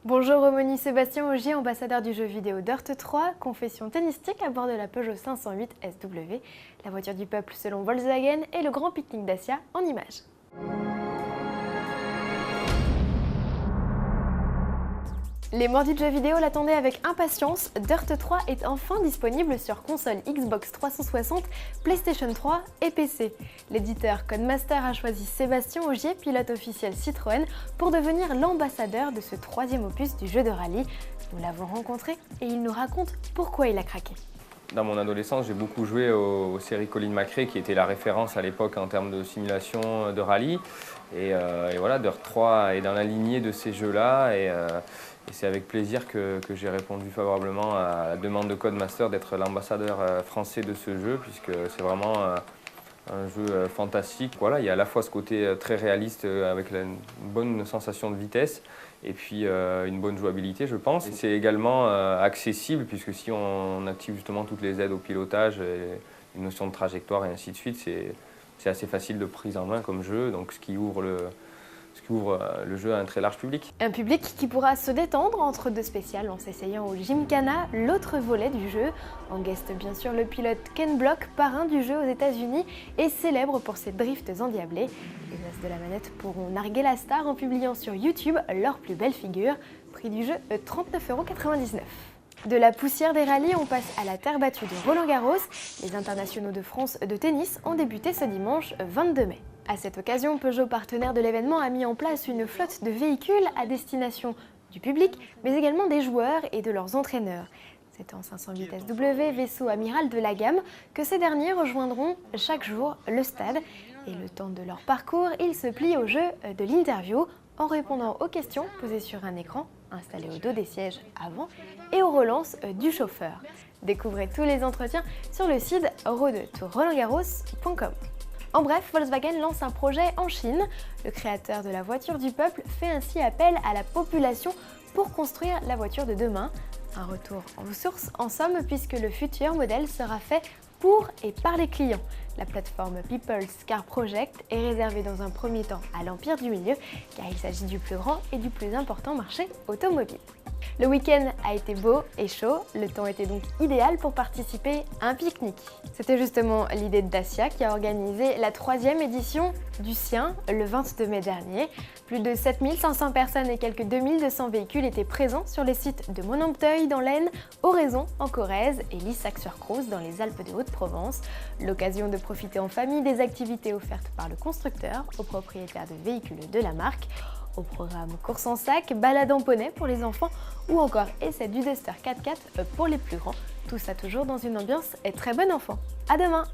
Bonjour Romani Sébastien Ogier, ambassadeur du jeu vidéo Dirt 3, confession tennistique à bord de la Peugeot 508 SW, la voiture du peuple selon Volkswagen et le grand pique-nique Dacia en images. Les mordus de jeux vidéo l'attendaient avec impatience, Dirt 3 est enfin disponible sur console Xbox 360, PlayStation 3 et PC. L'éditeur Codemaster a choisi Sébastien Ogier, pilote officiel Citroën, pour devenir l'ambassadeur de ce troisième opus du jeu de rallye. Nous l'avons rencontré et il nous raconte pourquoi il a craqué. Dans mon adolescence, j'ai beaucoup joué aux séries Colin McRae, qui était la référence à l'époque en termes de simulation de rallye. Et voilà, Dirt 3 est dans la lignée de ces jeux-là. Et c'est avec plaisir que j'ai répondu favorablement à la demande de Codemaster d'être l'ambassadeur français de ce jeu, puisque c'est vraiment un jeu fantastique. Voilà, il y a à la fois ce côté très réaliste avec une bonne sensation de vitesse et puis une bonne jouabilité, je pense. C'est également accessible, puisque si on active justement toutes les aides au pilotage, et une notion de trajectoire et ainsi de suite, c'est assez facile de prise en main comme jeu, donc ce qui ouvre le jeu à un très large public. Un public qui pourra se détendre entre deux spéciales en s'essayant au Gymkhana, l'autre volet du jeu. En guest bien sûr le pilote Ken Block, parrain du jeu aux États-Unis et célèbre pour ses drifts endiablés. Les as de la manette pourront narguer la star en publiant sur YouTube leur plus belle figure. Prix du jeu 39,99 €. De la poussière des rallyes, on passe à la terre battue de Roland-Garros. Les internationaux de France de tennis ont débuté ce dimanche 22 mai. À cette occasion, Peugeot, partenaire de l'événement, a mis en place une flotte de véhicules à destination du public, mais également des joueurs et de leurs entraîneurs. C'est en 508 SW, vaisseau amiral de la gamme, que ces derniers rejoindront chaque jour le stade. Et le temps de leur parcours, ils se plient au jeu de l'interview en répondant aux questions posées sur un écran installé au dos des sièges avant et aux relances du chauffeur. Découvrez tous les entretiens sur le site road-to-rolandgarros.com. En bref, Volkswagen lance un projet en Chine. Le créateur de la voiture du peuple fait ainsi appel à la population pour construire la voiture de demain. Un retour aux sources en somme, puisque le futur modèle sera fait pour et par les clients. La plateforme People's Car Project est réservée dans un premier temps à l'empire du milieu, car il s'agit du plus grand et du plus important marché automobile. Le week-end a été beau et chaud, le temps était donc idéal pour participer à un pique-nique. C'était justement l'idée de Dacia qui a organisé la 3e édition du sien le 22 mai dernier. Plus de 7500 personnes et quelques 2200 véhicules étaient présents sur les sites de Monempteuil dans l'Aisne, Oraison en Corrèze et Lissac-sur-Creuse dans les Alpes de Haute-Provence. L'occasion de profiter en famille des activités offertes par le constructeur aux propriétaires de véhicules de la marque. Au programme course en sac, balade en poney pour les enfants ou encore essai du Duster 4x4 pour les plus grands. Tout ça toujours dans une ambiance très bon enfant. À demain!